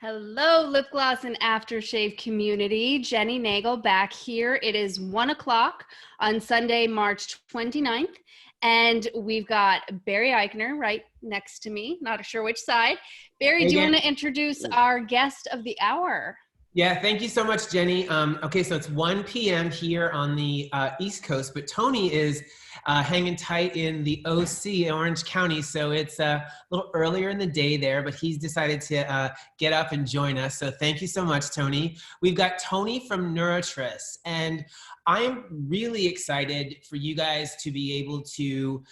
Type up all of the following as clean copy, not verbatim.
Hello, Lipgloss and Aftershave community. Jenny Nagel back here. It is 1 o'clock on Sunday, March 29th, and we've got Barry Eichner right next to me. Not sure which side. Barry, do you want to introduce our guest of the hour? Yeah, thank you so much, Jenny. Okay, so it's 1 p.m. here on the East Coast, but Tony is hanging tight in the OC, Orange County, so it's a little earlier in the day there, but he's decided to get up and join us, so thank you so much, Tony. We've got Tony from NeurotriS, and I'm really excited for you guys to be able to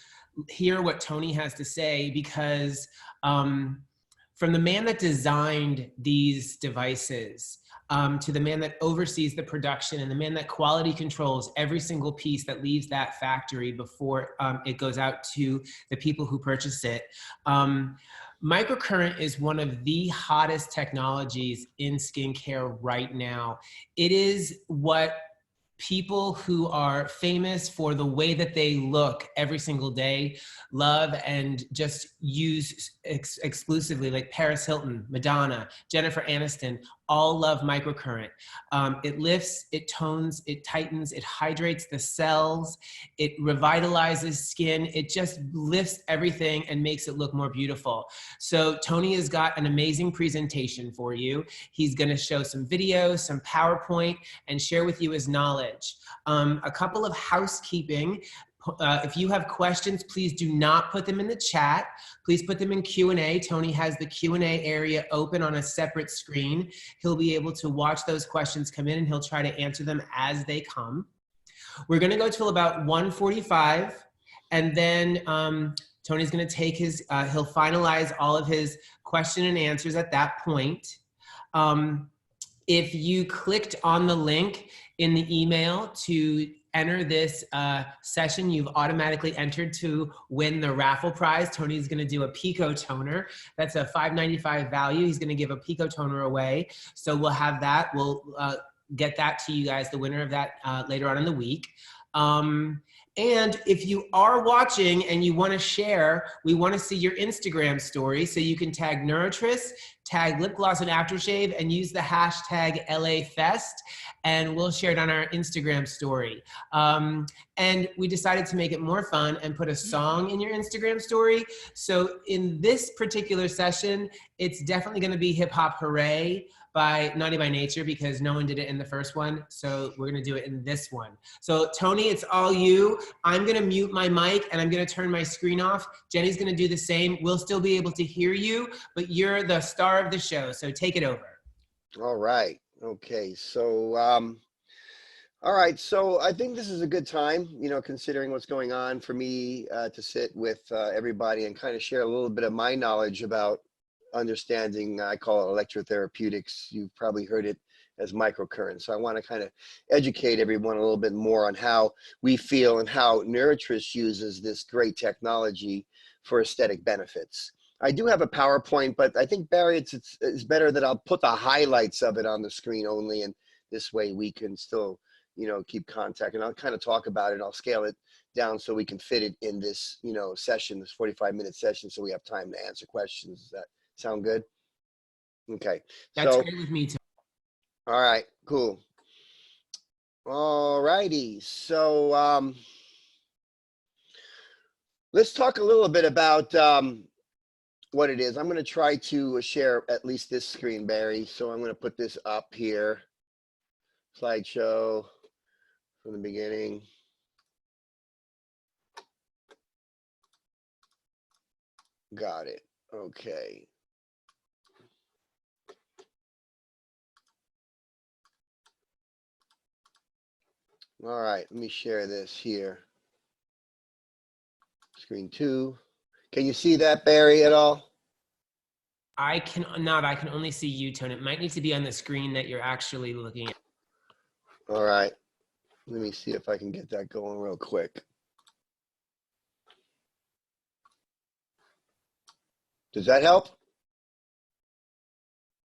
hear what Tony has to say, because from the man that designed these devices to the man that oversees the production and the man that quality controls every single piece that leaves that factory before it goes out to the people who purchase it. Microcurrent is one of the hottest technologies in skincare right now. It is what people who are famous for the way that they look every single day love and just use exclusively, like Paris Hilton, Madonna, Jennifer Aniston, all love microcurrent. It lifts, it tones, it tightens, it hydrates the cells, it revitalizes skin, it just lifts everything and makes it look more beautiful. So Tony has got an amazing presentation for you. He's gonna show some videos, some PowerPoint, and share with you his knowledge. A couple of housekeeping. If you have questions, please do not put them in the chat. Please put them in Q&A. Tony has the Q&A area open on a separate screen. He'll be able to watch those questions come in and he'll try to answer them as they come. We're gonna go till about 1:45, and then Tony's gonna take his, he'll finalize all of his question and answers at that point. If you clicked on the link in the email to enter this session, you've automatically entered to win the raffle prize. Tony's gonna do a Pico toner. That's a $5.95 value. He's gonna give a Pico toner away. So we'll have that. We'll get that to you guys, the winner of that later on in the week. And if you are watching and you want to share, we want to see your Instagram story. So you can tag NeurotriS, tag Lipgloss and Aftershave, and use the hashtag LAFest, and we'll share it on our Instagram story. And we decided to make it more fun and put a song in your Instagram story. So in this particular session, it's definitely going to be Hip Hop Hooray by Naughty by Nature, because no one did it in the first one. So we're gonna do it in this one. So Tony, it's all you. I'm gonna mute my mic and I'm gonna turn my screen off. Jenny's gonna do the same. We'll still be able to hear you, but you're the star of the show, so take it over. All right, okay, so, all right, so I think this is a good time, you know, considering what's going on, for me to sit with everybody and kind of share a little bit of my knowledge about understanding, I call it electrotherapeutics. You've probably heard it as microcurrent. So I want to kind of educate everyone a little bit more on how we feel and how NeurotriS uses this great technology for aesthetic benefits. I do have a PowerPoint, but I think, Barry, it's better that I'll put the highlights of it on the screen only, and this way we can still, you know, keep contact, and I'll kind of talk about it. I'll scale it down so we can fit it in this, you know, session, this 45-minute session, so we have time to answer questions. Does that sound good? Okay. That's great with me too. All right, cool. All righty. So let's talk a little bit about what it is. I'm going to try to share at least this screen, Barry. So I'm going to put this up here. Slideshow from the beginning. Got it. Okay. All right, let me share this here. Screen 2. Can you see that, Barry, at all? I can not. I can only see you, Tony. It might need to be on the screen that you're actually looking at. All right. Let me see if I can get that going real quick. Does that help?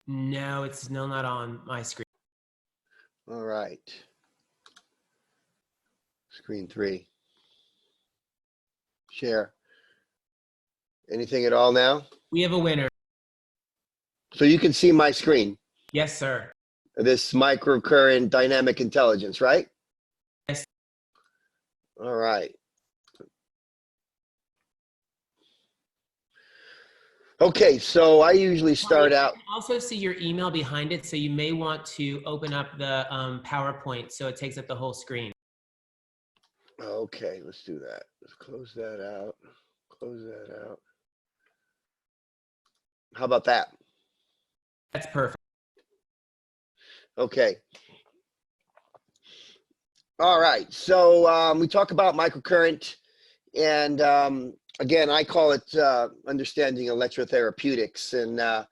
No, it's still not on my screen. All right. Screen 3. Share. Anything at all now? We have a winner. So you can see my screen, Yes, sir. this microcurrent dynamic intelligence, right? Yes. All right. Okay, so I usually start I out. can also see your email behind it, so you may want to open up the PowerPoint so it takes up the whole screen. Okay, let's do that. Let's close that out. Close that out. How about that? That's perfect. Okay. All right. So we talk about microcurrent, and again, I call it understanding electrotherapeutics, and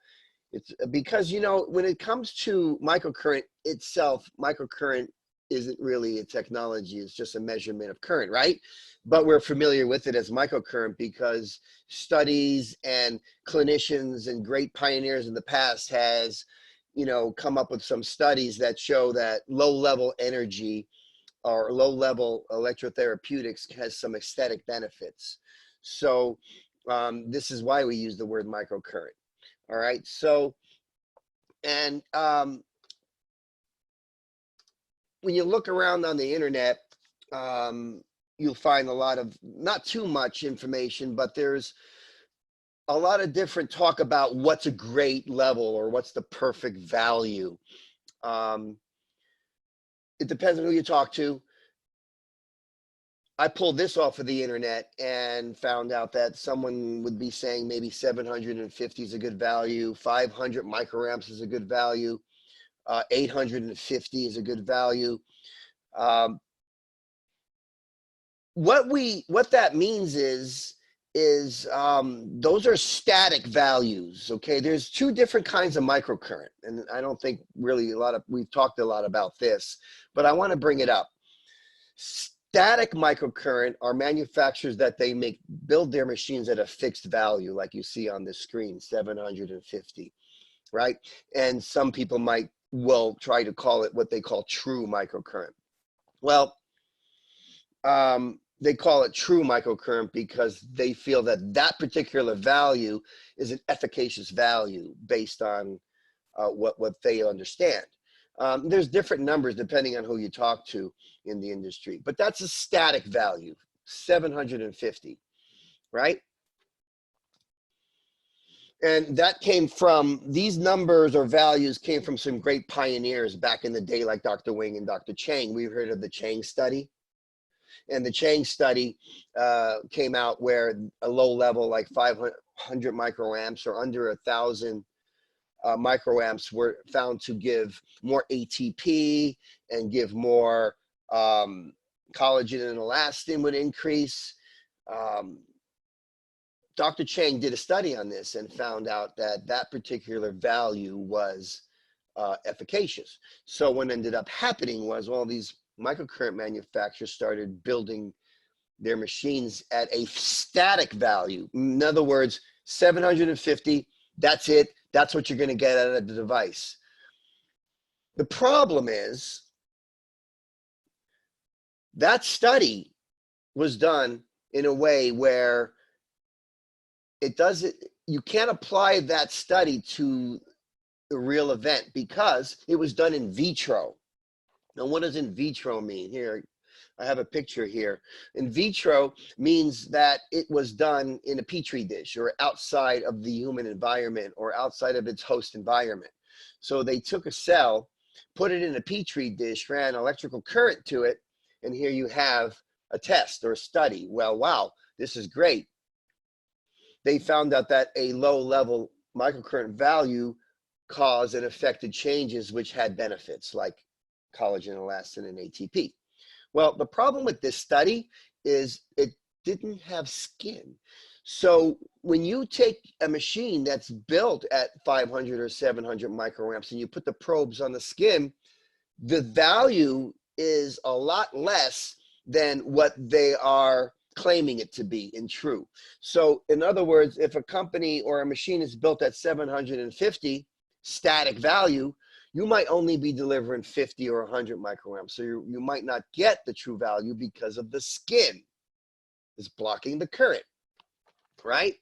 it's because when it comes to microcurrent itself, microcurrent isn't really a technology; it's just a measurement of current, right? But we're familiar with it as microcurrent because studies and clinicians and great pioneers in the past has, come up with some studies that show that low-level energy or low-level electrotherapeutics has some aesthetic benefits. So this is why we use the word microcurrent. All right. So, and when you look around on the internet, you'll find a lot of, not too much information, but there's a lot of different talk about what's a great level or what's the perfect value. It depends on who you talk to. I pulled this off of the internet and found out that someone would be saying maybe 750 is a good value, 500 microamps is a good value, 850 is a good value. What that means is those are static values. Okay, there's two different kinds of microcurrent, and I don't think really we've talked a lot about this, but I want to bring it up. Static microcurrent are manufacturers that they build their machines at a fixed value, like you see on the screen, 750, right? And some people will try to call it what they call true microcurrent. Well, they call it true microcurrent because they feel that that particular value is an efficacious value based on what they understand. There's different numbers depending on who you talk to in the industry, but that's a static value, 750, right? And that these numbers or values came from some great pioneers back in the day, like Dr. Wing and Dr. Chang. We've heard of the Chang study. And the Chang study came out where a low level, like 500 microamps or under 1,000 microamps, were found to give more ATP and give more collagen and elastin would increase. Dr. Chang did a study on this and found out that that particular value was efficacious. So what ended up happening was all these microcurrent manufacturers started building their machines at a static value. In other words, 750, that's it. That's what you're going to get out of the device. The problem is that study was done in a way where you can't apply that study to the real event because it was done in vitro. Now, what does in vitro mean? Here, I have a picture here. In vitro means that it was done in a petri dish or outside of the human environment or outside of its host environment. So they took a cell, put it in a petri dish, ran electrical current to it, and here you have a test or a study. Well, wow, this is great. They found out that a low-level microcurrent value caused and affected changes which had benefits like collagen, elastin, and ATP. Well, the problem with this study is it didn't have skin. So when you take a machine that's built at 500 or 700 microamps and you put the probes on the skin, the value is a lot less than what they are claiming it to be in true. So in other words, if a company or a machine is built at 750 static value, you might only be delivering 50 or 100 microamps. So you might not get the true value because of the skin is blocking the current, right?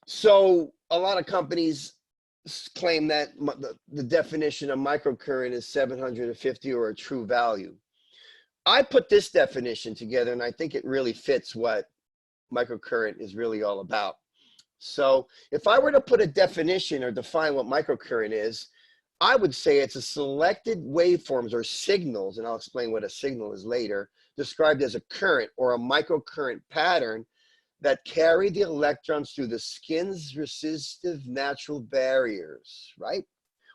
So a lot of companies claim that the definition of microcurrent is 750 or a true value. I put this definition together, and I think it really fits what microcurrent is really all about. So if I were to put a definition or define what microcurrent is, I would say it's a selected waveforms or signals, and I'll explain what a signal is later, described as a current or a microcurrent pattern that carry the electrons through the skin's resistive natural barriers, right?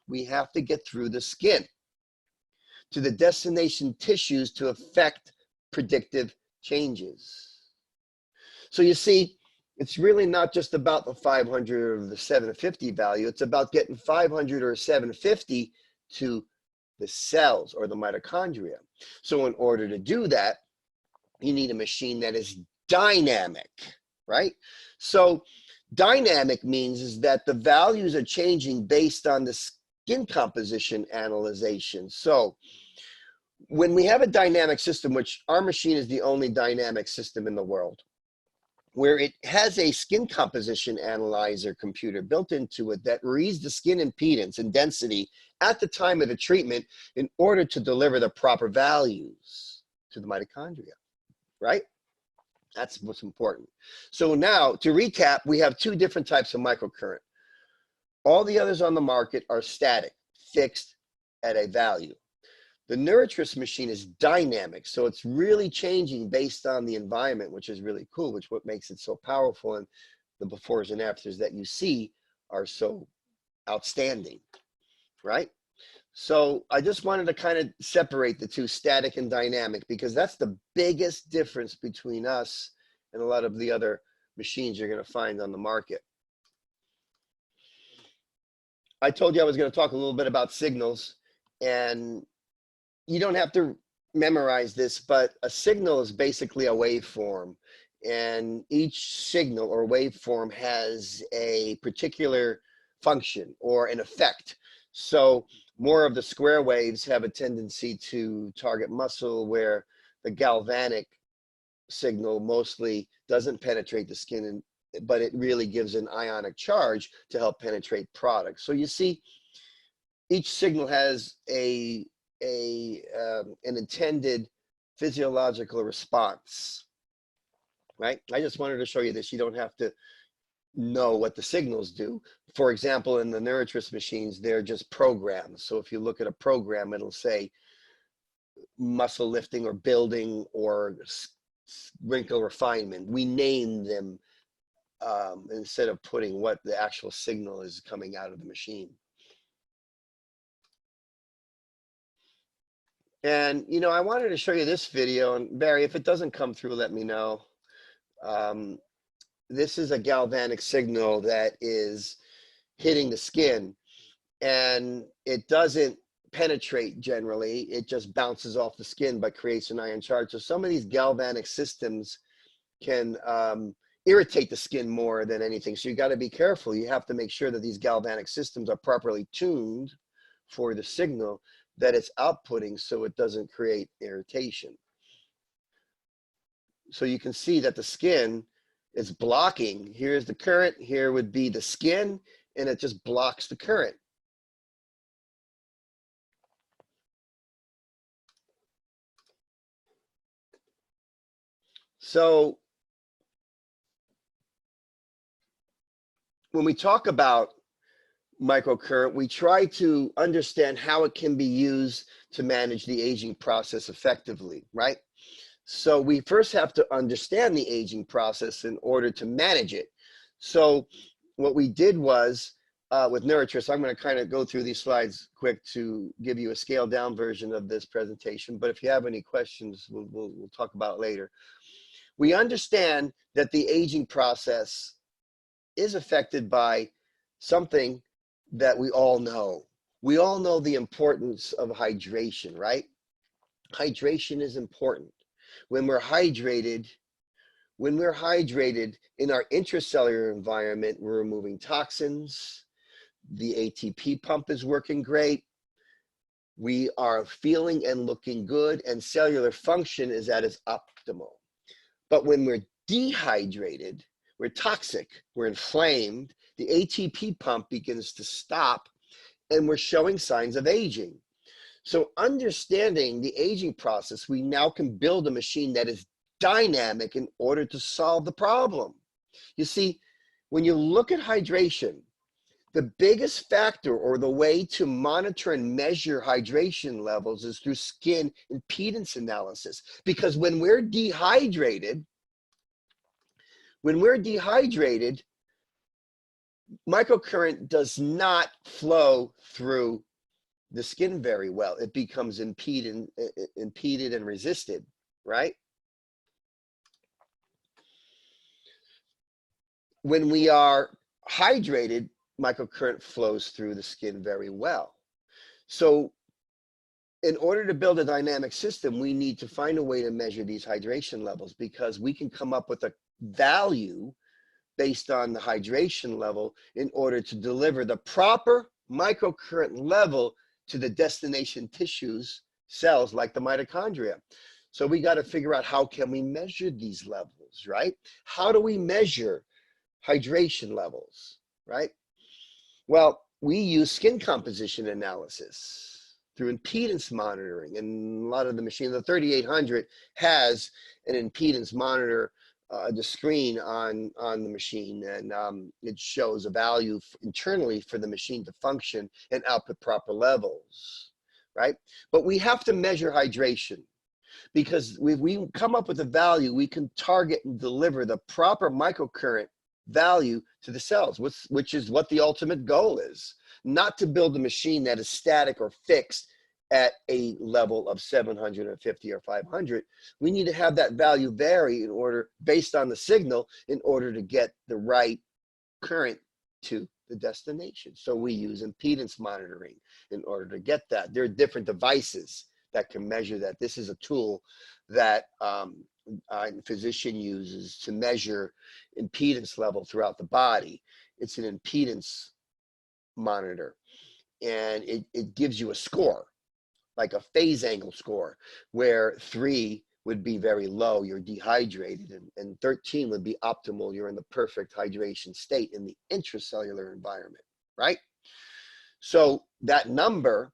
We have to get through the skin to the destination tissues to affect predictive changes. So you see, it's really not just about the 500 or the 750 value. It's about getting 500 or 750 to the cells or the mitochondria. So in order to do that, you need a machine that is dynamic, right? So dynamic means is that the values are changing based on the skin composition analyzation. So when we have a dynamic system, which our machine is the only dynamic system in the world, where it has a skin composition analyzer computer built into it that reads the skin impedance and density at the time of the treatment in order to deliver the proper values to the mitochondria, right? That's what's important. So now, to recap, we have two different types of microcurrent. All the others on the market are static, fixed at a value. The NeurotriS machine is dynamic, so it's really changing based on the environment, which is really cool, which what makes it so powerful, and the befores and afters that you see are so outstanding, right? So I just wanted to kind of separate the two, static and dynamic, because that's the biggest difference between us and a lot of the other machines you're going to find on the market. I told you I was going to talk a little bit about signals, and you don't have to memorize this, but a signal is basically a waveform, and each signal or waveform has a particular function or an effect. So more of the square waves have a tendency to target muscle, where the galvanic signal mostly doesn't penetrate the skin, but it really gives an ionic charge to help penetrate products. So you see, each signal has an intended physiological response, right? I just wanted to show you this. You don't have to know what the signals do. For example, in the NeurotriS machines, they're just programs. So if you look at a program, it'll say muscle lifting or building or wrinkle refinement. We name them instead of putting what the actual signal is coming out of the machine. And, you know, I wanted to show you this video, and Barry, if it doesn't come through, let me know. This is a galvanic signal that is hitting the skin, and it doesn't penetrate generally. It just bounces off the skin but creates an ion charge. So some of these galvanic systems can irritate the skin more than anything. So you got to be careful. You have to make sure that these galvanic systems are properly tuned for the signal that it's outputting, so it doesn't create irritation. So you can see that the skin is blocking. Here's the current, here would be the skin, and it just blocks the current. So when we talk about microcurrent, we try to understand how it can be used to manage the aging process effectively, right? So we first have to understand the aging process in order to manage it. So what we did was, with NeurotriS, I'm going to kind of go through these slides quick to give you a scaled down version of this presentation, but if you have any questions, we'll talk about it later. We understand that the aging process is affected by something that we all know. We all know the importance of hydration, right? Hydration is important. When we're hydrated in our intracellular environment, we're removing toxins. The ATP pump is working great. We are feeling and looking good, and cellular function is at its optimal. But when we're dehydrated, we're toxic, we're inflamed, the ATP pump begins to stop, and we're showing signs of aging. So understanding the aging process, we now can build a machine that is dynamic in order to solve the problem. You see, when you look at hydration, the biggest factor or the way to monitor and measure hydration levels is through skin impedance analysis. Because when we're dehydrated, microcurrent does not flow through the skin very well. It becomes impeded and resisted, right? When we are hydrated, microcurrent flows through the skin very well. So in order to build a dynamic system, we need to find a way to measure these hydration levels, because we can come up with a value based on the hydration level in order to deliver the proper microcurrent level to the destination tissues, cells like the mitochondria. So we got to figure out, how can we measure these levels, right? How do we measure hydration levels, right? Well, we use skin composition analysis through impedance monitoring, and a lot of the machines, the 3800 has an impedance monitor, the screen on the machine, and it shows a value internally for the machine to function and output proper levels, right? But we have to measure hydration, because if we come up with a value, we can target and deliver the proper microcurrent value to the cells, which is what the ultimate goal is. Not to build a machine that is static or fixed at a level of 750 or 500. We need to have that value vary in order, based on the signal, in order to get the right current to the destination. So we use impedance monitoring in order to get that. There are different devices that can measure that. This is a tool that a physician uses to measure impedance level throughout the body. It's an impedance monitor, and it gives you a score, like a phase angle score, where 3 would be very low, you're dehydrated, and 13 would be optimal, you're in the perfect hydration state in the intracellular environment, right? So that number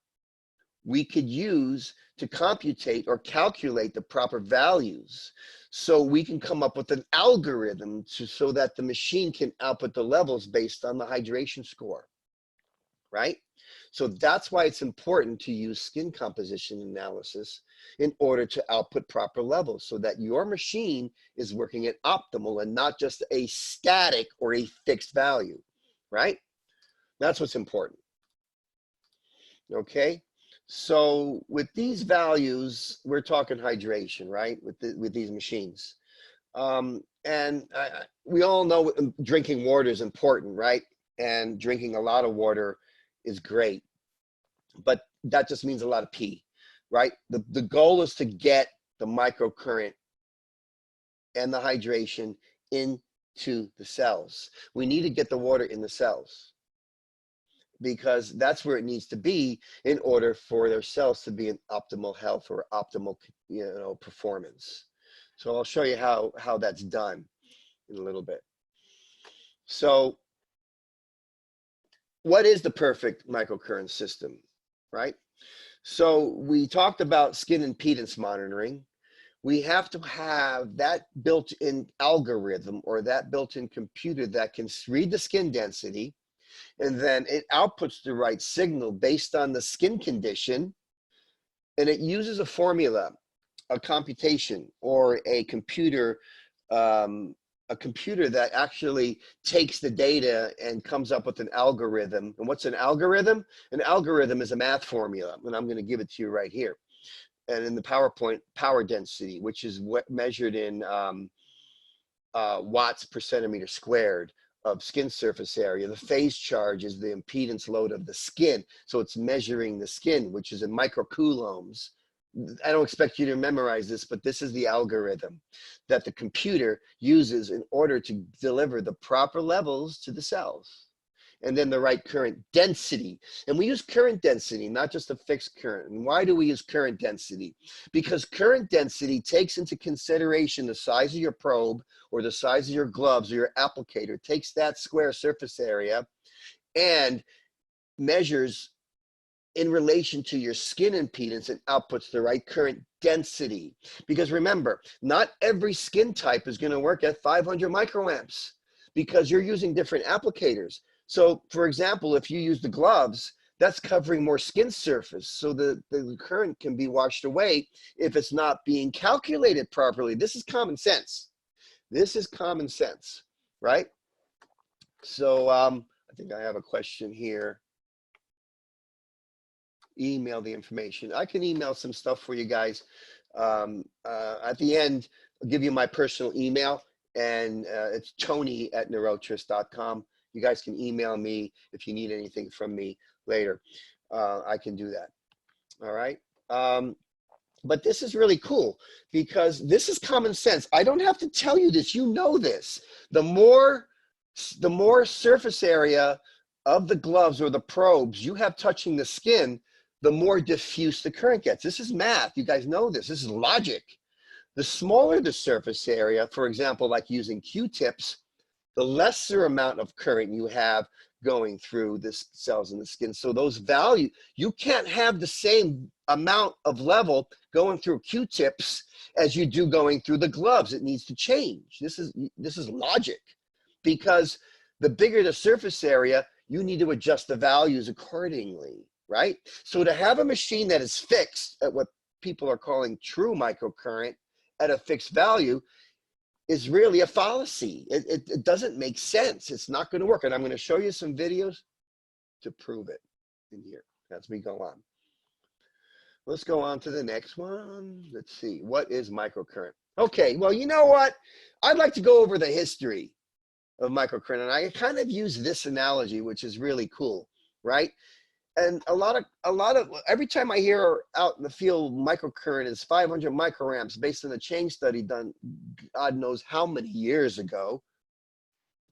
we could use to computate or calculate the proper values, so we can come up with an algorithm so that the machine can output the levels based on the hydration score, right? So that's why it's important to use skin composition analysis in order to output proper levels, so that your machine is working at optimal and not just a static or a fixed value, right? That's what's important. Okay, so with these values, we're talking hydration, right? With these machines. We all know drinking water is important, right? And drinking a lot of water is great, but that just means a lot of pee, right? The goal is to get the microcurrent and the hydration into the cells. We need to get the water in the cells, because that's where it needs to be in order for their cells to be in optimal health or optimal, performance. So I'll show you how that's done in a little bit. So what is the perfect microcurrent system, right? So we talked about skin impedance monitoring. We have to have that built-in algorithm, or that built-in computer that can read the skin density, and then it outputs the right signal based on the skin condition, and it uses a formula, a computation, or a computer that actually takes the data and comes up with an algorithm. And what's an algorithm? An algorithm is a math formula, and I'm going to give it to you right here. And in the PowerPoint, power density, which is what measured in watts per centimeter squared of skin surface area. The phase charge is the impedance load of the skin. So it's measuring the skin, which is in microcoulombs. I don't expect you to memorize this, but this is the algorithm that the computer uses in order to deliver the proper levels to the cells. and then the right current density. And we use current density, not just a fixed current. And why do we use current density? Because current density takes into consideration the size of your probe or the size of your gloves or your applicator, takes that square surface area and measures in relation to your skin impedance and outputs the right current density. Because remember, not every skin type is going to work at 500 microamps because you're using different applicators. So for example, if you use the gloves, that's covering more skin surface. So the current can be washed away if it's not being calculated properly. This is common sense. This is common sense, right? So I think I have a question here. Email the information. I can email some stuff for you guys. At the end, I'll give you my personal email, and it's tony@neurotris.com. You guys can email me if you need anything from me later. I can do that. All right. But this is really cool because this is common sense. I don't have to tell you this. You know this. The more surface area of the gloves or the probes you have touching the skin, the more diffuse the current gets. This is math. You guys know this. This is logic. The smaller the surface area, for example, like using Q-tips, the lesser amount of current you have going through the cells in the skin. So those values, you can't have the same amount of level going through Q-tips as you do going through the gloves. It needs to change. This is logic, because the bigger the surface area, you need to adjust the values accordingly, right? So to have a machine that is fixed at what people are calling true microcurrent at a fixed value is really a fallacy. It doesn't make sense. It's not going to work. And I'm going to show you some videos to prove it in here as we go on. Let's go on to the next one. Let's see. What is microcurrent? Okay, well, you know what? I'd like to go over the history of microcurrent. And I kind of use this analogy, which is really cool, right? And a lot of every time I hear out in the field microcurrent is 500 microamps based on a change study done God knows how many years ago.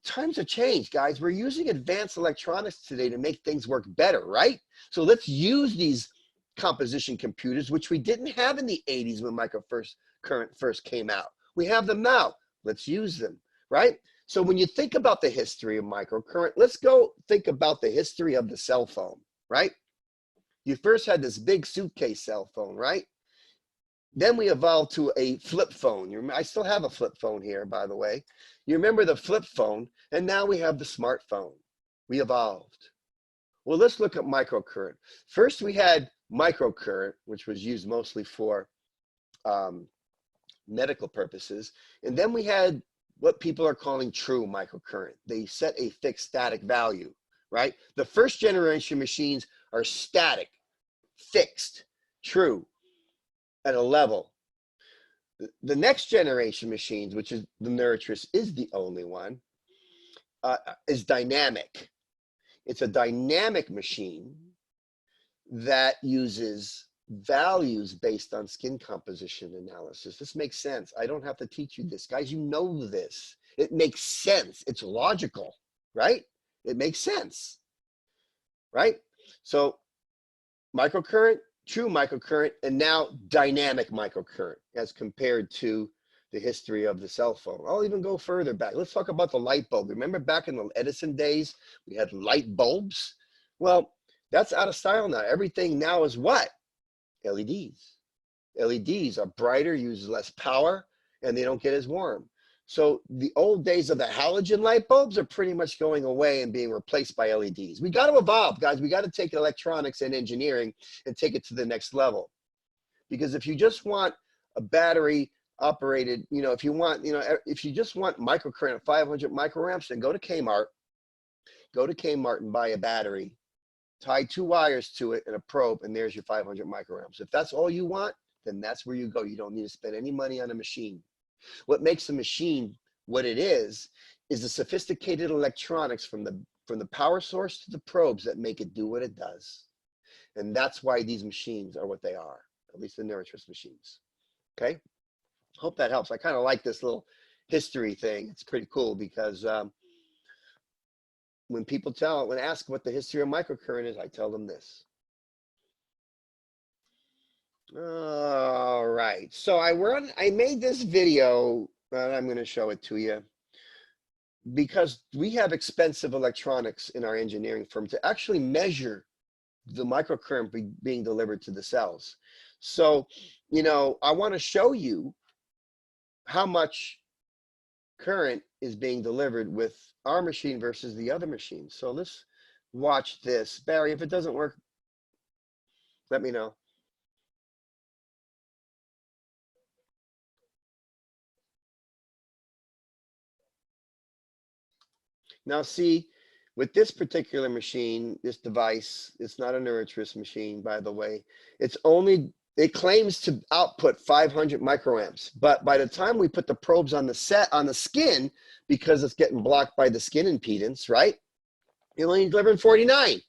Times have changed, guys. We're using advanced electronics today to make things work better, right? So let's use these composition computers, which we didn't have in the 80s when microcurrent first came out. We have them now. Let's use them, right? So when you think about the history of microcurrent, let's go think about the history of the cell phone. Right? You first had this big suitcase cell phone, right? Then we evolved to a flip phone. I still have a flip phone here, by the way. You remember the flip phone, and now we have the smartphone. We evolved. Well, let's look at microcurrent. First, we had microcurrent, which was used mostly for medical purposes. And then we had what people are calling true microcurrent. They set a fixed static value. Right? The first generation machines are static, fixed, true, at a level. The next generation machines, which is the NeurotriS, is the only one, is dynamic. It's a dynamic machine that uses values based on skin composition analysis. This makes sense. I don't have to teach you this. Guys, you know this. It makes sense. It's logical, right? It makes sense, right? So microcurrent, true microcurrent, and now dynamic microcurrent as compared to the history of the cell phone. I'll even go further back. Let's talk about the light bulb. Remember back in the Edison days, we had light bulbs? Well, that's out of style now. Everything now is what? LEDs. LEDs are brighter, use less power, and they don't get as warm. So the old days of the halogen light bulbs are pretty much going away and being replaced by LEDs. We got to evolve, guys. We got to take electronics and engineering and take it to the next level. Because if you just want a battery operated, if you just want microcurrent at 500 microamps, then go to Kmart. Go to Kmart and buy a battery. Tie 2 wires to it and a probe, and there's your 500 microamps. If that's all you want, then that's where you go. You don't need to spend any money on a machine. What makes a machine what it is the sophisticated electronics from the power source to the probes that make it do what it does. And that's why these machines are what they are, at least the NeurotriS machines. Okay? Hope that helps. I kind of like this little history thing. It's pretty cool because when people when ask what the history of microcurrent is, I tell them this. All right, so I made this video, and I'm going to show it to you because we have expensive electronics in our engineering firm to actually measure the microcurrent being delivered to the cells. So, you know, I want to show you how much current is being delivered with our machine versus the other machine. So let's watch this. Barry, if it doesn't work, let me know. Now see, with this particular machine, this device, it's not a NeurotriS machine, by the way. It claims to output 500 microamps, but by the time we put the probes on the skin, because it's getting blocked by the skin impedance, right? You're only delivering 49.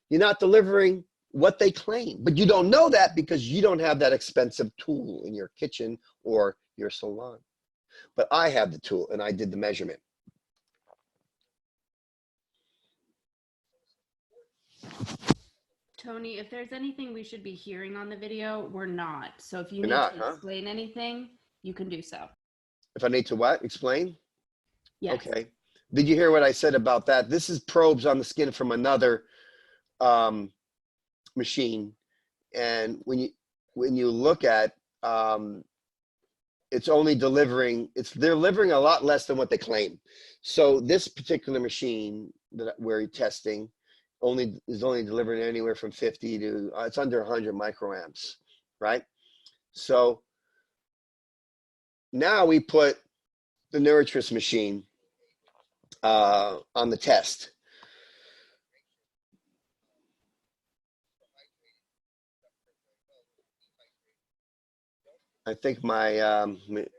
You're not delivering what they claim, but you don't know that because you don't have that expensive tool in your kitchen or your salon. But I have the tool and I did the measurement. Tony, if there's anything we should be hearing on the video, we're not. So if you We're need not, to huh? explain anything, you can do so. If I need to what? Explain? Yes. Okay. Did you hear what I said about that? This is probes on the skin from another machine. And when you look at, it's only delivering, they're delivering a lot less than what they claim. So this particular machine that we're testing is only delivering anywhere from 50 to, it's under 100 microamps, right? So now we put the NeurotriS machine on the test. I think my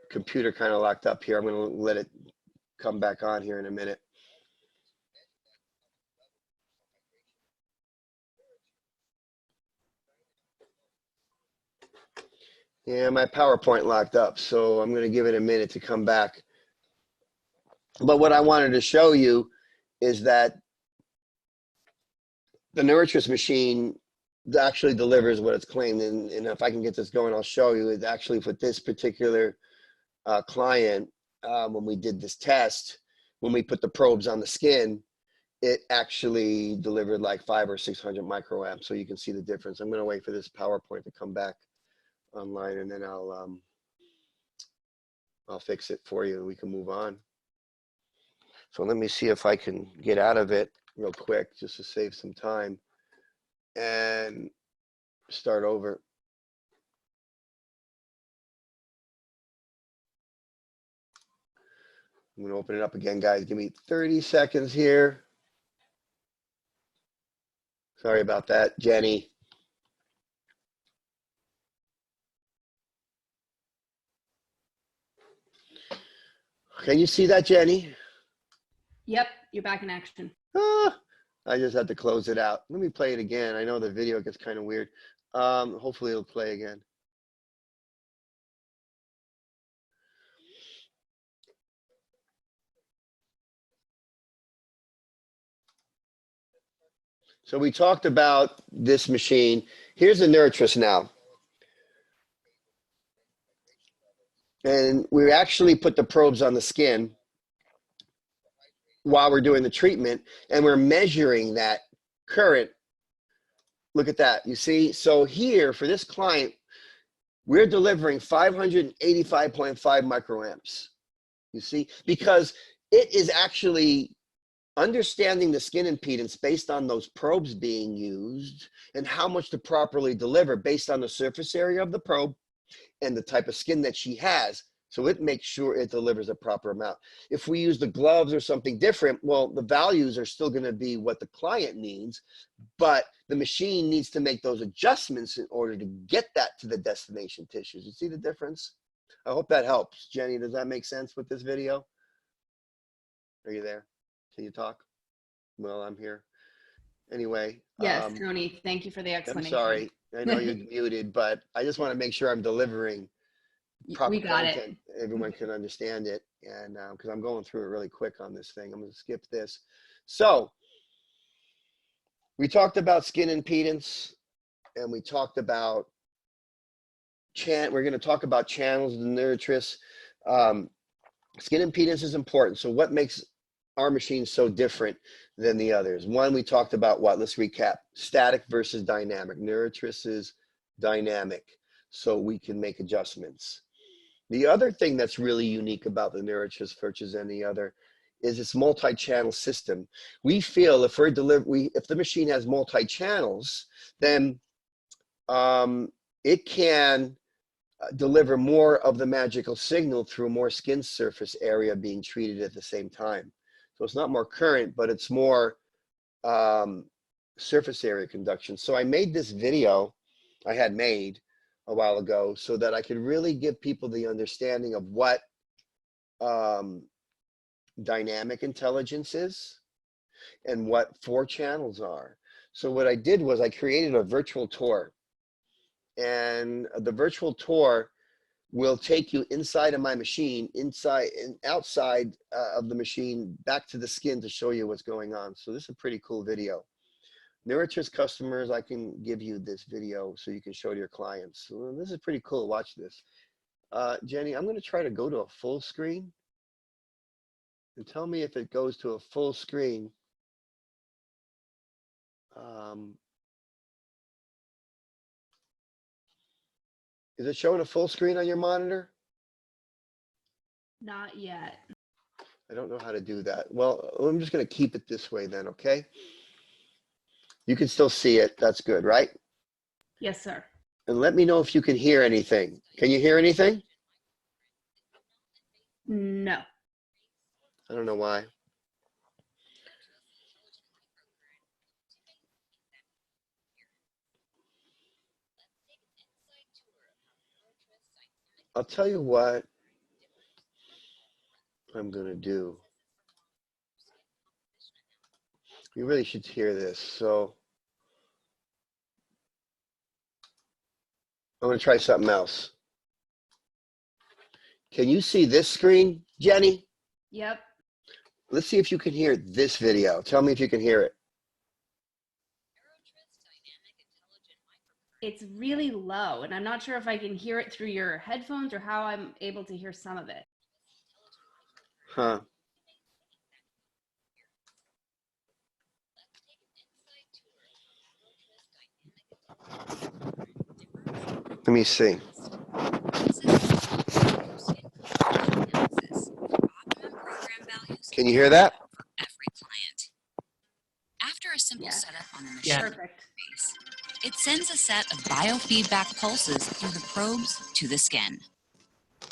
computer kind of locked up here. I'm going to let it come back on here in a minute. Yeah, my PowerPoint locked up, so I'm going to give it a minute to come back. But what I wanted to show you is that the NeurotriS machine actually delivers what it's claimed. And if I can get this going, I'll show you. It actually, with this particular client, when we did this test, when we put the probes on the skin, it actually delivered like 500 or 600 microamps. So you can see the difference. I'm going to wait for this PowerPoint to come back online, and then I'll fix it for you. We can move on. So let me see if I can get out of it real quick just to save some time and start over. I'm going to open it up again, guys. Give me 30 seconds here. Sorry about that, Jenny. Can you see that, Jenny? Yep, you're back in action. I just had to close it out. Let me play it again. I know the video gets kind of weird. Hopefully it'll play again. So we talked about this machine. Here's the NeurotriS now. And we actually put the probes on the skin while we're doing the treatment, and we're measuring that current. Look at that. You see? So here, for this client, we're delivering 585.5 microamps. You see? Because it is actually understanding the skin impedance based on those probes being used and how much to properly deliver based on the surface area of the probe and the type of skin that she has. So it makes sure it delivers a proper amount. If we use the gloves or something different, well, the values are still going to be what the client needs, but the machine needs to make those adjustments in order to get that to the destination tissues. You see the difference? I hope that helps. Jenny, does that make sense with this video? Are you there? Can you talk? Well, I'm here. Anyway. Yes, Tony, thank you for the explanation. I'm sorry. I know you're muted, but I just want to make sure I'm delivering proper we got content. it. Everyone can understand it. And because I'm going through it really quick on this thing, I'm going to skip this. So we talked about skin impedance, and we talked about we're going to talk about channels in NeurotriS. Skin impedance is important. So what makes our machine so different than the others? One, we talked about what? Let's recap. Static versus dynamic. NeurotriS is dynamic, so we can make adjustments. The other thing that's really unique about the NeurotriS versus any other is its multi-channel system. We feel if if the machine has multi-channels, then it can deliver more of the magical signal through more skin surface area being treated at the same time. So it's not more current, but it's more surface area conduction. So I made this video I had made a while ago so that I could really give people the understanding of what dynamic intelligence is and what 4 channels are. So what I did was I created a virtual tour, and the virtual tour will take you inside of my machine, inside and outside of the machine, back to the skin to show you what's going on. So this is a pretty cool video. NeurotriS customers, I can give you this video so you can show to your clients. So this is pretty cool. Watch this. Jenny, I'm going to try to go to a full screen. And tell me if it goes to a full screen. Is it showing a full screen on your monitor? Not yet. I don't know how to do that. Well, I'm just going to keep it this way then, okay? You can still see it. That's good, right? Yes, sir. And let me know if you can hear anything. Can you hear anything? No. I don't know why. I'll tell you what I'm going to do. You really should hear this. So I'm going to try something else. Can you see this screen, Jenny? Yep. Let's see if you can hear this video. Tell me if you can hear it. It's really low, and I'm not sure if I can hear it through your headphones or how I'm able to hear some of it. Huh. Let me see. Can you hear that? Every client. After a simple setup on the machine, Yeah. Perfect. it sends a set of biofeedback pulses through the probes to the skin.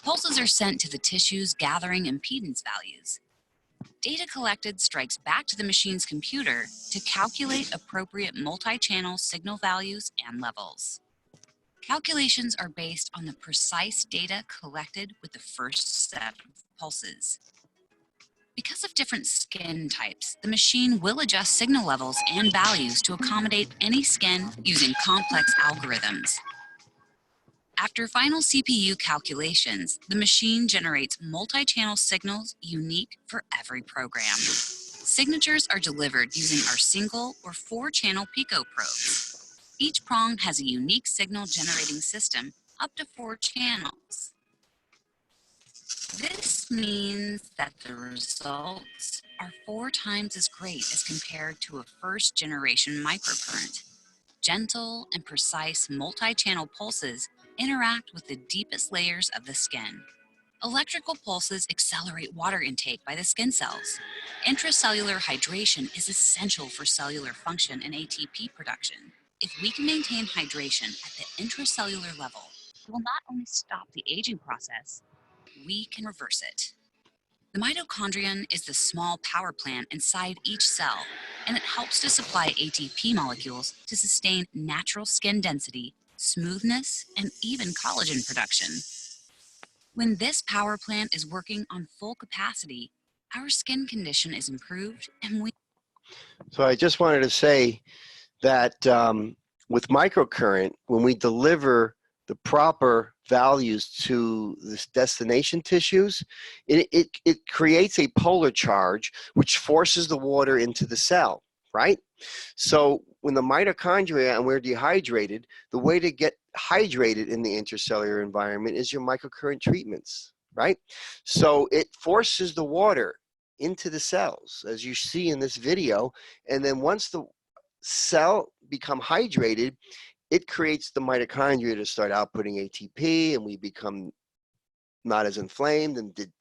Pulses are sent to the tissue's gathering impedance values. Data collected strikes back to the machine's computer to calculate appropriate multi-channel signal values and levels. Calculations are based on the precise data collected with the first set of pulses. Because of different skin types, the machine will adjust signal levels and values to accommodate any skin using complex algorithms. After final CPU calculations, the machine generates multi-channel signals unique for every program. Signatures are delivered using our single or 4-channel pico probes. Each prong has a unique signal generating system up to 4 channels. This means that the results are 4 times as great as compared to a first-generation microcurrent. Gentle and precise multi-channel pulses interact with the deepest layers of the skin. Electrical pulses accelerate water intake by the skin cells. Intracellular hydration is essential for cellular function and ATP production. If we can maintain hydration at the intracellular level, it will not only stop the aging process, we can reverse it. The mitochondrion is the small power plant inside each cell, and it helps to supply ATP molecules to sustain natural skin density, smoothness, and even collagen production. When this power plant is working on full capacity, our skin condition is improved and we... So I just wanted to say that with microcurrent, when we deliver the proper values to this destination tissues, it creates a polar charge which forces the water into the cell, right? So when the mitochondria and we're dehydrated, the way to get hydrated in the intercellular environment is your microcurrent treatments, right? So it forces the water into the cells, as you see in this video, and then once the cell become hydrated, it creates the mitochondria to start outputting ATP, and we become not as inflamed,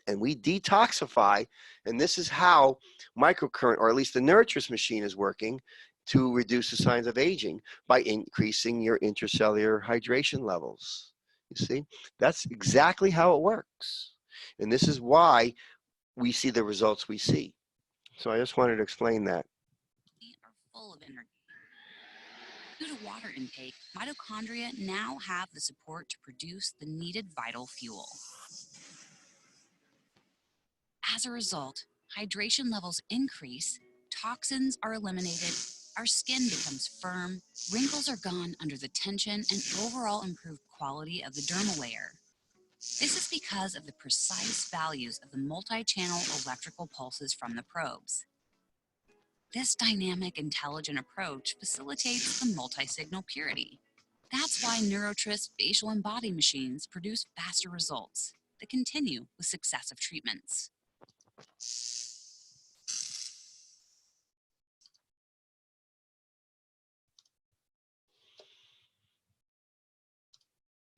and we detoxify. And this is how microcurrent, or at least the NeurotriS machine, is working to reduce the signs of aging by increasing your intracellular hydration levels. You see, that's exactly how it works. And this is why we see the results we see. So I just wanted to explain that. Are full of energy. Due to water intake, mitochondria now have the support to produce the needed vital fuel. As a result, hydration levels increase, toxins are eliminated, our skin becomes firm, wrinkles are gone under the tension, and overall improved quality of the dermal layer. This is because of the precise values of the multi-channel electrical pulses from the probes. This dynamic, intelligent approach facilitates the multi-signal purity. That's why NeurotriS facial and body machines produce faster results that continue with successive treatments.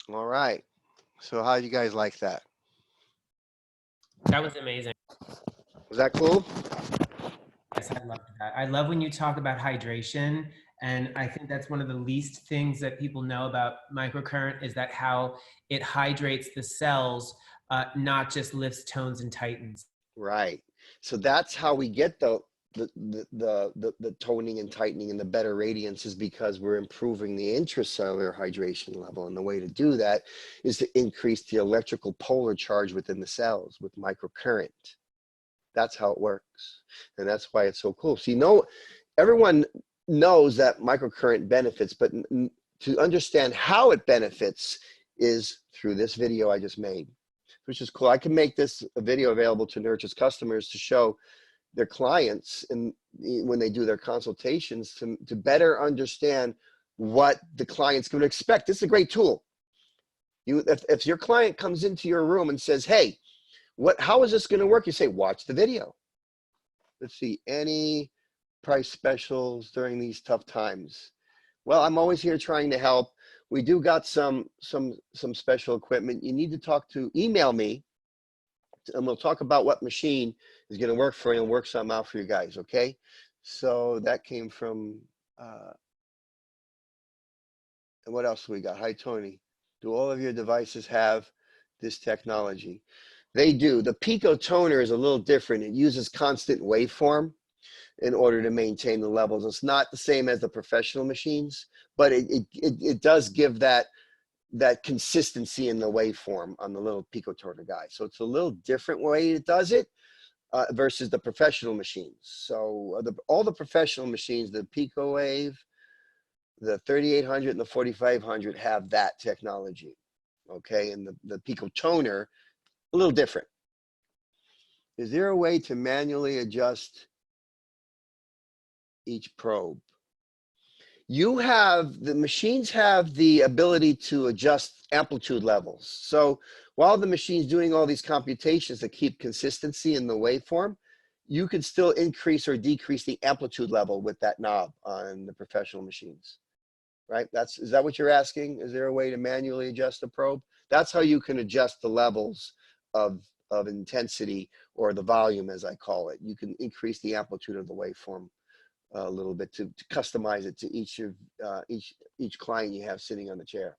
All right. So how do you guys like that? That was amazing. Was that cool? Yes, I loved that. I love when you talk about hydration, and I think that's one of the least things that people know about microcurrent is that how it hydrates the cells, not just lifts, tones, and tightens. Right. So that's how we get the toning and tightening and the better radiance, is because we're improving the intracellular hydration level. And the way to do that is to increase the electrical polar charge within the cells with microcurrent. That's how it works. And that's why it's so cool. So, you know, everyone knows that microcurrent benefits, but to understand how it benefits is through this video I just made, which is cool. I can make this a video available to NeurotriS customers to show their clients, and when they do their consultations, to better understand what the client's going to expect. This is a great tool. If your client comes into your room and says, hey, how is this going to work? You say, watch the video. Let's see, any price specials during these tough times? Well, I'm always here trying to help. We do got some special equipment. You need to email me, and we'll talk about what machine is going to work for you and work something out for you guys, okay? So that came from, and what else do we got? Hi, Tony. Do all of your devices have this technology? They do. The Pico toner is a little different. It uses constant waveform in order to maintain the levels. It's not the same as the professional machines, but it does give that consistency in the waveform on the little Pico toner guy. So it's a little different way it does it versus the professional machines. So all the professional machines, the Pico Wave, the 3800 and the 4500 have that technology, okay? And the Pico toner, a little different. Is there a way to manually adjust each probe? The machines have the ability to adjust amplitude levels. So while the machine's doing all these computations to keep consistency in the waveform, you can still increase or decrease the amplitude level with that knob on the professional machines, right? Is that what you're asking? Is there a way to manually adjust the probe? That's how you can adjust the levels of intensity, or the volume, as I call it. You can increase the amplitude of the waveform a little bit to customize it to each client you have sitting on the chair.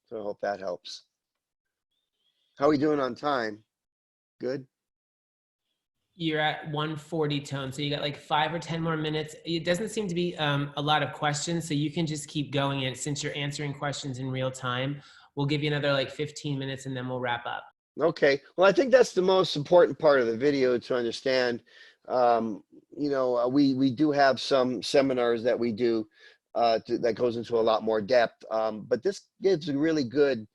So I hope that helps. How are we doing on time? Good? You're at 140 tone, so you got like 5 or 10 more minutes. It doesn't seem to be a lot of questions, so you can just keep going. And since you're answering questions in real time, we'll give you another like 15 minutes and then we'll wrap up. Okay. Well, I think that's the most important part of the video to understand. You know, we do have some seminars that we do that goes into a lot more depth. But this gives a really good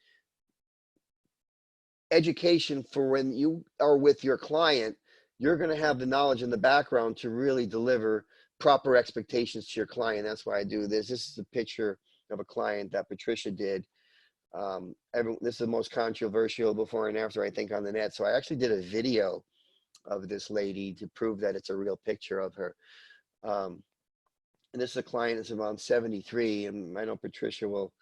education for when you are with your client. You're going to have the knowledge in the background to really deliver proper expectations to your client. That's why I do this. This is a picture of a client that Patricia did. This is the most controversial before and after, I think, on the net. So I actually did a video of this lady to prove that it's a real picture of her. And this is a client that's around 73, and I know Patricia will,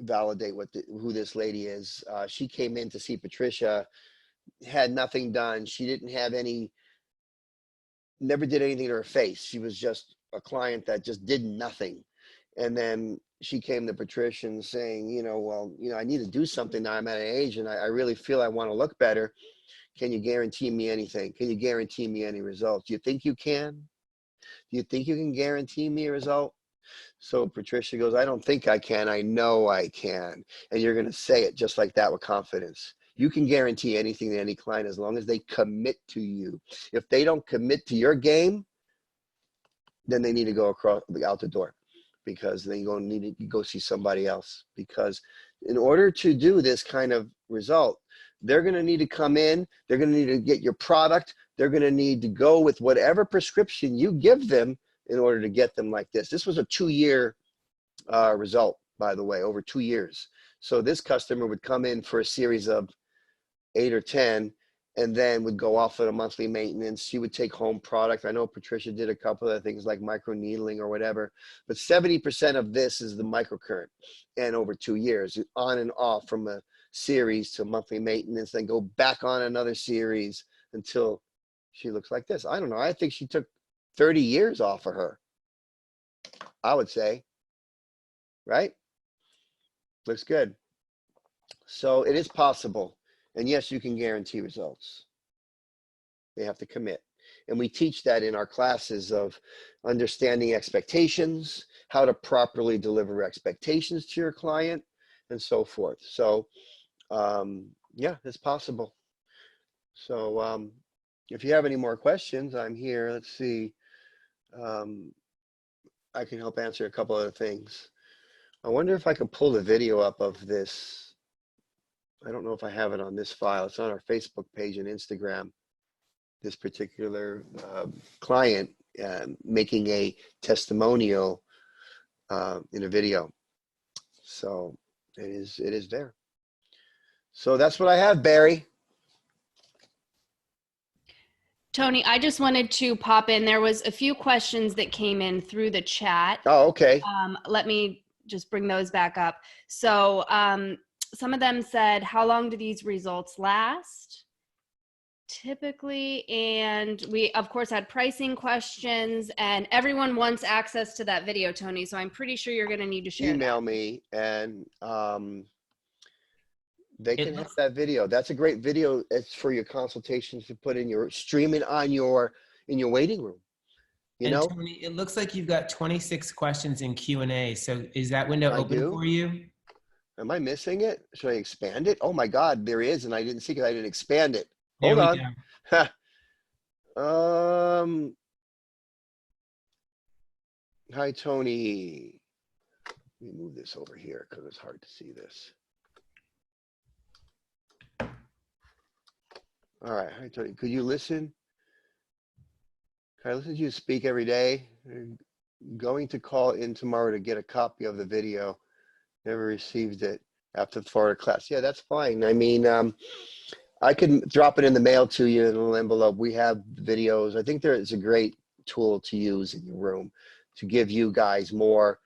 validate who this lady is. She came in to see Patricia, had nothing done. She didn't have never did anything to her face. She was just a client that just did nothing. And then she came to Patricia and saying, I need to do something now. I'm at an age and I really feel I want to look better. Can you guarantee me anything? Can you guarantee me any results? Do you think you can? Do you think you can guarantee me a result? So Patricia goes, I don't think I can. I know I can. And you're going to say it just like that with confidence. You can guarantee anything to any client as long as they commit to you. If they don't commit to your game, then they need to go out the door, because then you're going to need to go see somebody else. Because in order to do this kind of result, they're going to need to come in. They're going to need to get your product. They're going to need to go with whatever prescription you give them in order to get them like this. This was a 2-year result, by the way, over 2 years. So this customer would come in for a series of 8 or 10, and then would go off at a monthly maintenance. She would take home product. I know Patricia did a couple of things like micro needling or whatever, but 70% of this is the microcurrent. And over 2 years, on and off from a series to monthly maintenance, then go back on another series until she looks like this. I don't know. I think she took 30 years off of her, I would say, right? Looks good. So it is possible. And yes, you can guarantee results. They have to commit. And we teach that in our classes of understanding expectations, how to properly deliver expectations to your client, and so forth. So yeah, it's possible. So if you have any more questions, I'm here. Let's see. I can help answer a couple other things. I wonder if I could pull the video up of this. I don't know if I have it on this file. It's on our Facebook page and Instagram. This particular client making a testimonial in a video. So it is there. So that's what I have, Barry. Tony, I just wanted to pop in. There was a few questions that came in through the chat. Oh, okay. Let me just bring those back up. So some of them said, how long do these results last? Typically, and we of course had pricing questions, and everyone wants access to that video, Tony. So I'm pretty sure you're going to need to share Email that. me, and they can have that video. That's a great video. It's for your consultations to put in your streaming on in your waiting room. You know, Tony, it looks like you've got 26 questions in Q&A. So is that window open for you? Am I missing it? Should I expand it? Oh my God, there is, and I didn't see because I didn't expand it. There Hold we on. Hi, Tony. Let me move this over here because it's hard to see this. All right. Hi, Tony. Could you listen? Can I listen to you speak every day? I'm going to call in tomorrow to get a copy of the video. Never received it after the Florida class. Yeah, that's fine. I mean, I can drop it in the mail to you in a little envelope. We have videos. I think there is a great tool to use in your room to give you guys more,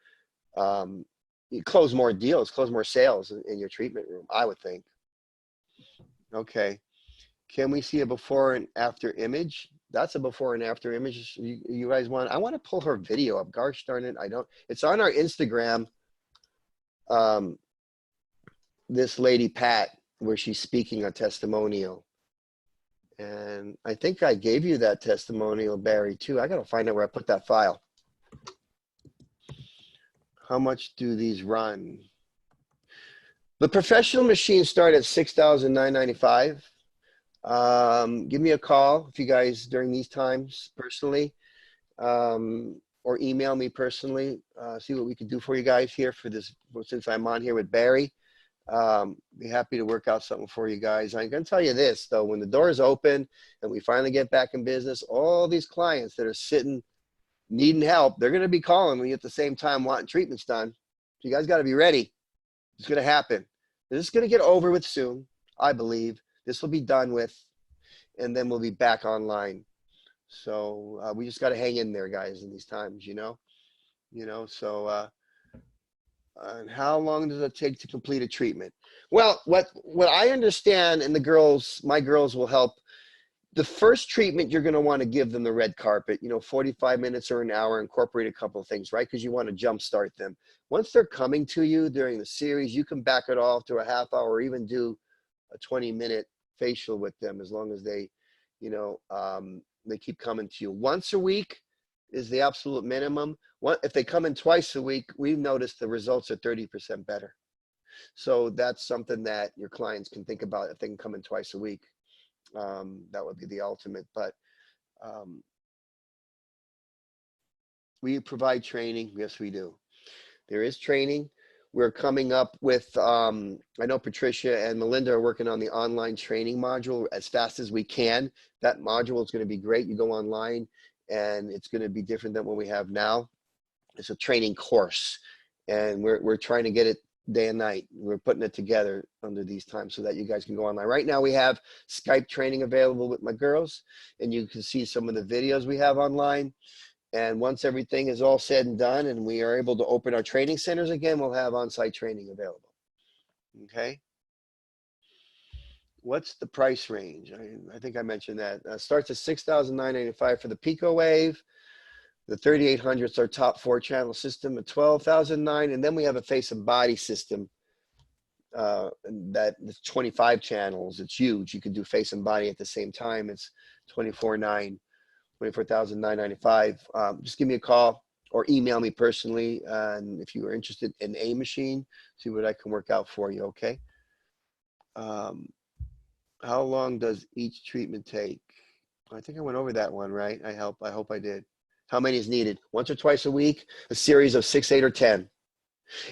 close more deals, close more sales in your treatment room, I would think. Okay. Can we see a before and after image? That's a before and after image. You guys want, I want to pull her video up. Gosh darn it. I don't, it's on our Instagram. This lady, Pat, where she's speaking a testimonial. And I think I gave you that testimonial, Barry, too. I got to find out where I put that file. How much do these run? The professional machines start at $6,995. Give me a call if you guys, during these times, personally. or email me personally, see what we can do for you guys here for this, since I'm on here with Barry. Be happy to work out something for you guys. I'm going to tell you this, though, when the doors open and we finally get back in business, all these clients that are sitting needing help, they're going to be calling me at the same time wanting treatments done. So you guys got to be ready. It's going to happen. This is going to get over with soon, I believe. This will be done with, and then we'll be back online. So we just got to hang in there, guys, in these times, you know. So and how long does it take to complete a treatment? Well, what I understand, and my girls will help. The first treatment, you're going to want to give them the red carpet, 45 minutes or an hour, incorporate a couple of things, right? Because you want to jumpstart them. Once they're coming to you during the series, you can back it off to a half hour or even do a 20-minute facial with them, as long as they, they keep coming to you. Once a week is the absolute minimum. If they come in twice a week, we've noticed the results are 30% better. So that's something that your clients can think about if they can come in twice a week. That would be the ultimate. But we provide training. Yes, we do. There is training. We're coming up with, I know Patricia and Melinda are working on the online training module as fast as we can. That module is going to be great. You go online and it's going to be different than what we have now. It's a training course, and we're trying to get it day and night. We're putting it together under these times so that you guys can go online. Right now we have Skype training available with my girls, and you can see some of the videos we have online. And once everything is all said and done and we are able to open our training centers again, we'll have on-site training available. Okay. What's the price range? I think I mentioned that. Starts at $6,995 for the Pico Wave. The 3800 is our top 4-channel system at $12,009, and then we have a face and body system that's 25 channels. It's huge. You can do face and body at the same time. It's $24,995. Just give me a call or email me personally, and if you are interested in a machine, see what I can work out for you. Okay. How long does each treatment take? I think I went over that one, right? I hope I did. How many is needed? Once or twice a week, a series of 6, 8, or 10.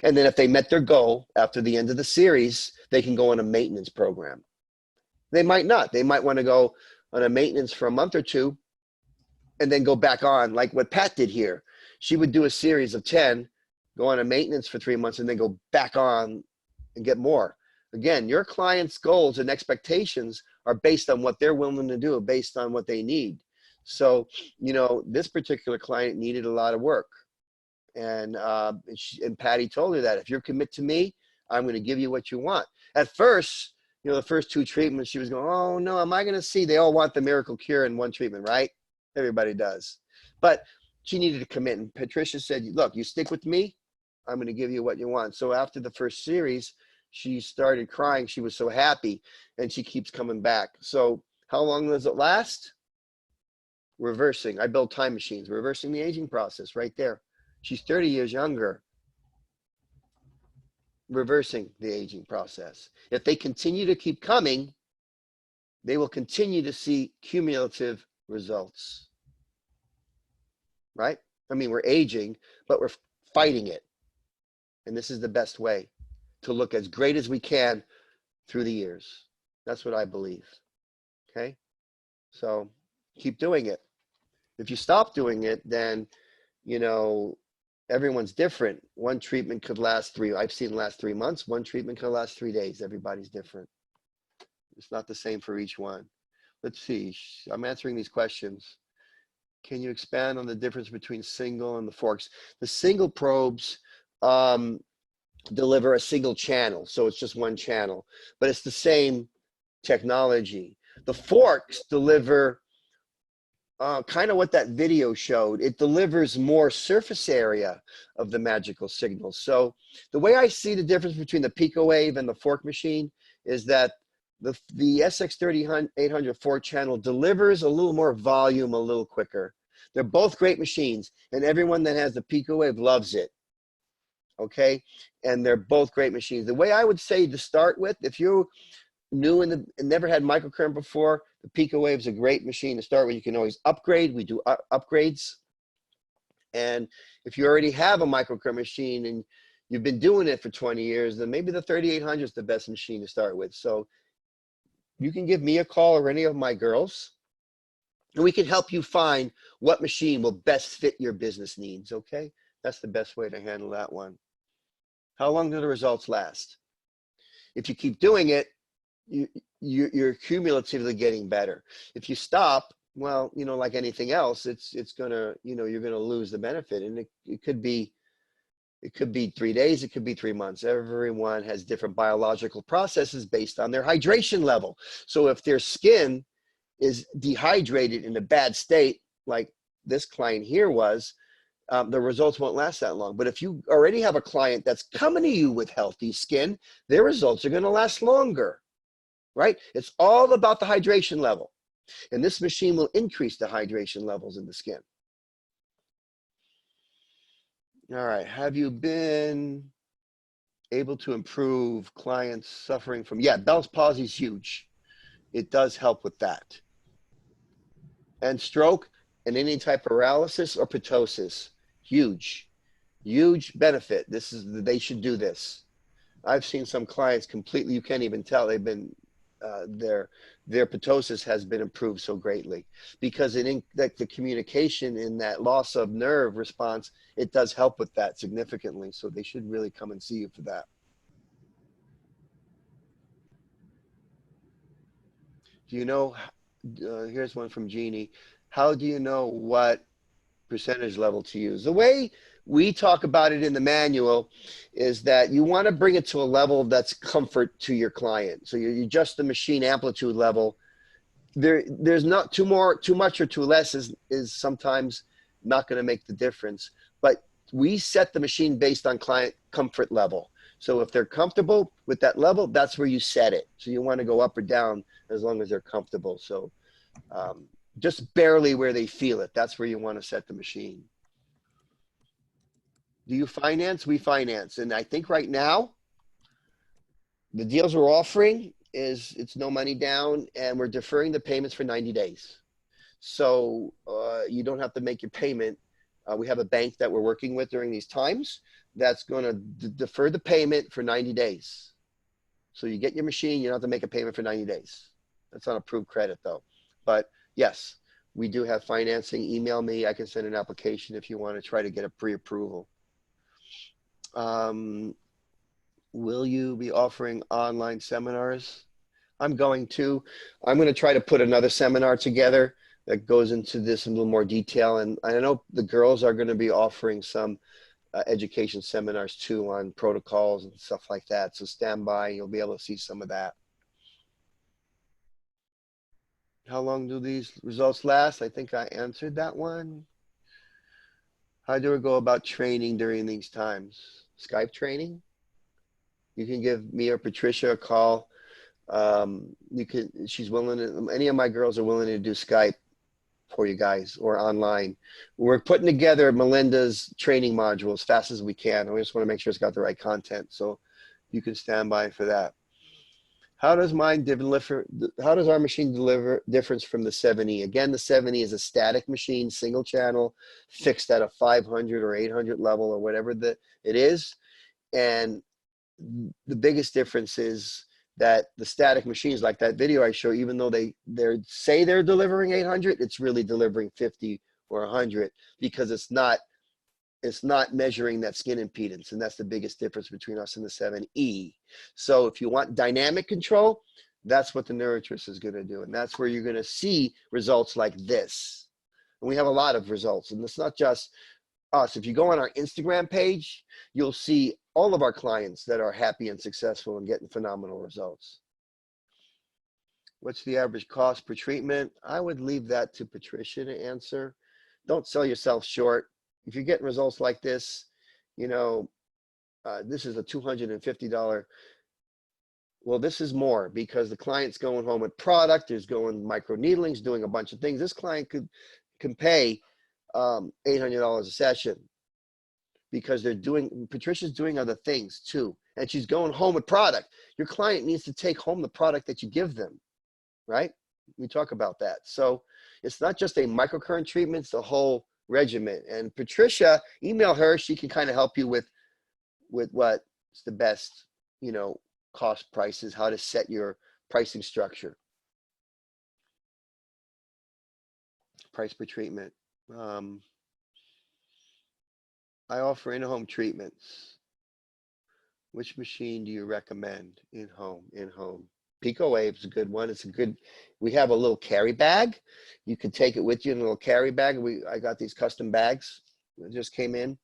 And then if they met their goal after the end of the series, they can go on a maintenance program. They might not. They might want to go on a maintenance for a month or two and then go back on, like what Pat did here. She would do a series of 10, go on a maintenance for 3 months, and then go back on and get more. Again, your client's goals and expectations are based on what they're willing to do, based on what they need. So, this particular client needed a lot of work. And Patty told her that if you're commit to me, I'm going to give you what you want. At first, the first 2 treatments, she was going, oh no, am I going to see? They all want the miracle cure in one treatment, right? Everybody does. But she needed to commit. And Patricia said, look, you stick with me, I'm going to give you what you want. So after the first series, she started crying. She was so happy, and she keeps coming back. So how long does it last? Reversing. I build time machines, reversing the aging process right there. She's 30 years younger. Reversing the aging process. If they continue to keep coming, they will continue to see cumulative results. Right? I mean, we're aging, but we're fighting it. And this is the best way to look as great as we can through the years. That's what I believe. Okay? So keep doing it. If you stop doing it, then, everyone's different. One treatment could last I've seen last 3 months. One treatment could last 3 days. Everybody's different. It's not the same for each one. Let's see. I'm answering these questions. Can you expand on the difference between single and the forks? The single probes deliver a single channel, so it's just one channel, but it's the same technology. The forks deliver kind of what that video showed. It delivers more surface area of the magical signal. So the way I see the difference between the Pico Wave and the fork machine is that the SX3800 4-channel delivers a little more volume a little quicker. They're both great machines, and everyone that has the Pico Wave loves it. Okay, and they're both great machines. The way I would say to start with, if you're new and never had microcurrent before, the Pico Wave is a great machine to start with. You can always upgrade. We do upgrades. And if you already have a microcurrent machine and you've been doing it for 20 years, then maybe the 3800 is the best machine to start with. So you can give me a call or any of my girls, and we can help you find what machine will best fit your business needs, okay? That's the best way to handle that one. How long do the results last? If you keep doing it, you're cumulatively getting better. If you stop, well, you know, like anything else, it's gonna, you know, you're gonna lose the benefit. And it could be 3 days, it could be 3 months. Everyone has different biological processes based on their hydration level. So if their skin is dehydrated in a bad state, like this client here was, the results won't last that long. But if you already have a client that's coming to you with healthy skin, their results are gonna last longer, right? It's all about the hydration level. And this machine will increase the hydration levels in the skin. All right, have you been able to improve clients suffering from, yeah, Bell's palsy is huge. It does help with that. And stroke and any type of paralysis or ptosis, huge benefit. They should do this. I've seen some clients completely, you can't even tell they've been, their ptosis has been improved so greatly because the communication in that loss of nerve response, it does help with that significantly. So they should really come and see you for that. Do you know, here's one from Jeannie. How do you know what percentage level to use? The way we talk about it in the manual is that you want to bring it to a level that's comfort to your client. So you adjust the machine amplitude level. There's not too much or too less is sometimes not going to make the difference. But we set the machine based on client comfort level. So if they're comfortable with that level, that's where you set it. So you want to go up or down as long as they're comfortable. So just barely where they feel it. That's where you want to set the machine. Do you finance? We finance. And I think right now, the deals we're offering is it's no money down and we're deferring the payments for 90 days. So you don't have to make your payment. We have a bank that we're working with during these times that's going to defer the payment for 90 days. So you get your machine, you don't have to make a payment for 90 days. That's on approved credit though. But yes, we do have financing. Email me. I can send an application if you want to try to get a pre-approval. Will you be offering online seminars? I'm going to try to put another seminar together that goes into this in a little more detail. And I know the girls are going to be offering some education seminars too on protocols and stuff like that. So stand by, you'll be able to see some of that. How long do these results last? I think I answered that one. How do we go about training during these times? Skype training? You can give me or Patricia a call. She's willing to, any of my girls are willing to do Skype for you guys or online. We're putting together Melinda's training module as fast as we can. We just want to make sure it's got the right content. So you can stand by for that. How does our machine deliver difference from the 7E? Again, the 7E is a static machine, single channel, fixed at a 500 or 800 level or whatever it is. And the biggest difference is that the static machines, like that video I show, even though they say they're delivering 800, it's really delivering 50 or 100 because it's not measuring that skin impedance. And that's the biggest difference between us and the 7E. So if you want dynamic control, that's what the NeurotriS is going to do. And that's where you're going to see results like this. And we have a lot of results. And it's not just us. If you go on our Instagram page, you'll see all of our clients that are happy and successful and getting phenomenal results. What's the average cost per treatment? I would leave that to Patricia to answer. Don't sell yourself short. If you're getting results like this, you know, this is a $250. Well, this is more because the client's going home with product, there's going micro needlings, doing a bunch of things. This client can pay $800 a session because Patricia's doing other things too. And she's going home with product. Your client needs to take home the product that you give them, right? We talk about that. So it's not just a microcurrent treatment, it's the whole regimen. And Patricia, email her. She can kind of help you with what's the best, you know, cost prices, how to set your pricing structure. Price per treatment. I offer in-home treatments. Which machine do you recommend? In-home. Pico Wave's a good one. It's a good, we have a little carry bag. You can take it with you in a little carry bag. I got these custom bags that just came in.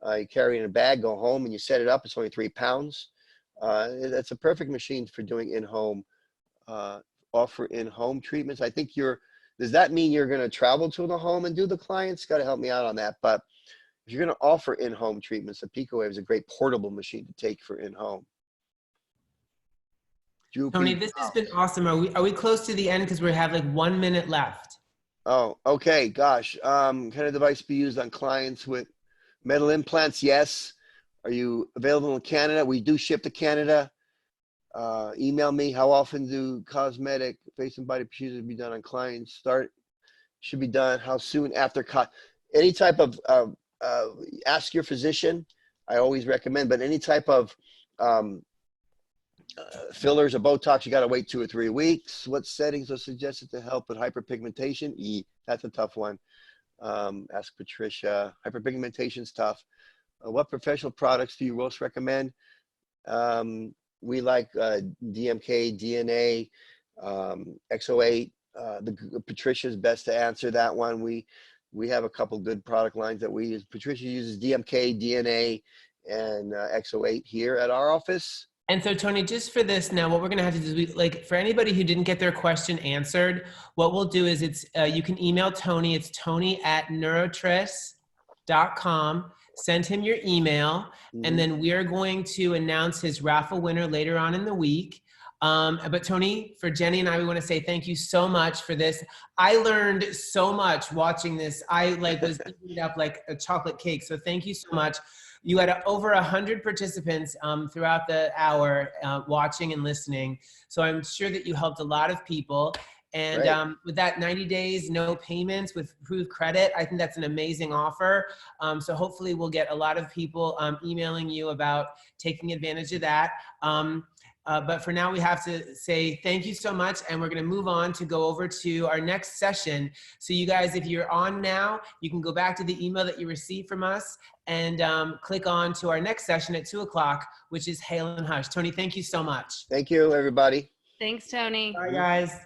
You carry in a bag, go home, and you set it up. It's only 3 pounds. That's a perfect machine for doing in-home, offer in-home treatments. I think does that mean you're going to travel to the home and do the clients? Got to help me out on that. But if you're going to offer in-home treatments, the Pico Wave is a great portable machine to take for in-home. Tony, this has been awesome. Are we close to the end? Because we have like 1 minute left. Oh, okay. Gosh. Can a device be used on clients with metal implants? Yes. Are you available in Canada? We do ship to Canada. Email me. How often do cosmetic face and body procedures be done on clients? Should be done. How soon after any type of ask your physician. I always recommend, but any type of fillers or Botox, you got to wait 2 or 3 weeks. What settings are suggested to help with hyperpigmentation? That's a tough one. Ask Patricia. Hyperpigmentation's tough. What professional products do you most recommend? We like DMK, DNA, XO8. Patricia's best to answer that one. We have a couple good product lines that we use. Patricia uses DMK, DNA, and XO8 here at our office. And so, Tony, just for this now, what we're going to have to do is, like, for anybody who didn't get their question answered, what we'll do is you can email Tony. It's tony@neurotris.com. Send him your email, and then we are going to announce his raffle winner later on in the week. But Tony, for Jenny and I, we want to say thank you so much for this. I learned so much watching this. I was eating it up like a chocolate cake. So thank you so much. You had over 100 participants throughout the hour watching and listening. So I'm sure that you helped a lot of people. And with that 90 days, no payments with approved credit, I think that's an amazing offer. So hopefully we'll get a lot of people emailing you about taking advantage of that. But for now, we have to say thank you so much, and we're going to move on to go over to our next session. So you guys, if you're on now, you can go back to the email that you received from us and click on to our next session at 2 o'clock, which is Hail and Hush. Tony, thank you so much. Thank you, everybody. Thanks, Tony. Bye, guys.